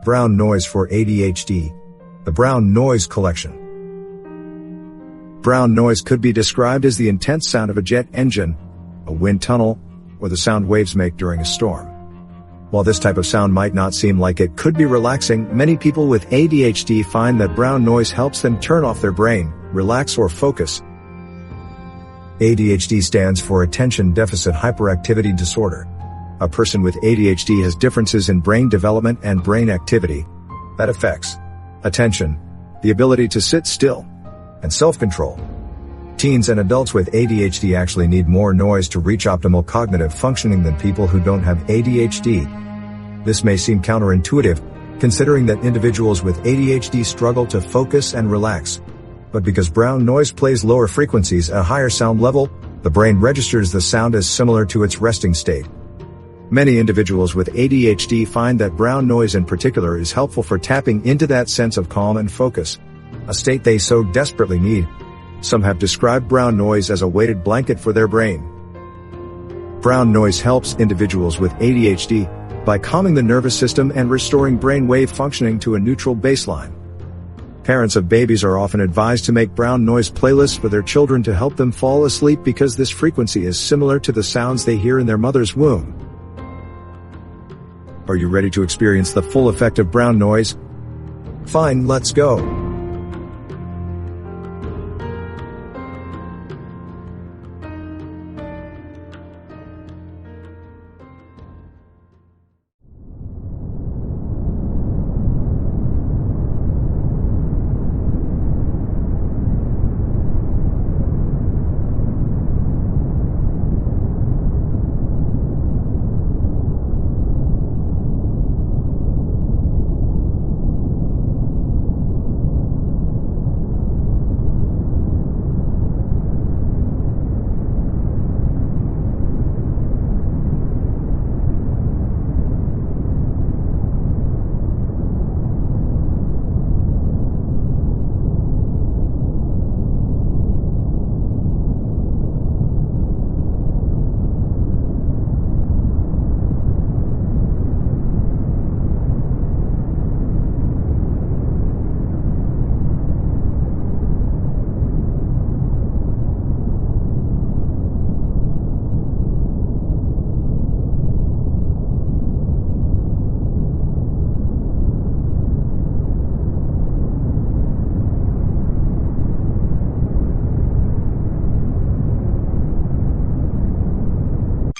Brown noise for ADHD. The brown noise collection. Brown noise could be described as the intense sound of a jet engine, a wind tunnel, or the sound waves make during a storm. While this type of sound might not seem like it could be relaxing, many people with ADHD find that brown noise helps them turn off their brain, relax, or focus. ADHD stands for Attention Deficit Hyperactivity Disorder. A person with ADHD has differences in brain development and brain activity that affects attention, the ability to sit still, and self-control. Teens and adults with ADHD actually need more noise to reach optimal cognitive functioning than people who don't have ADHD. This may seem counterintuitive, considering that individuals with ADHD struggle to focus and relax. But because brown noise plays lower frequencies at a higher sound level, the brain registers the sound as similar to its resting state. Many individuals with ADHD find that brown noise in particular is helpful for tapping into that sense of calm and focus, a state they so desperately need. Some have described brown noise as a weighted blanket for their brain. Brown noise helps individuals with ADHD by calming the nervous system and restoring brainwave functioning to a neutral baseline. Parents of babies are often advised to make brown noise playlists for their children to help them fall asleep because this frequency is similar to the sounds they hear in their mother's womb. Are you ready to experience the full effect of brown noise? Fine, let's go.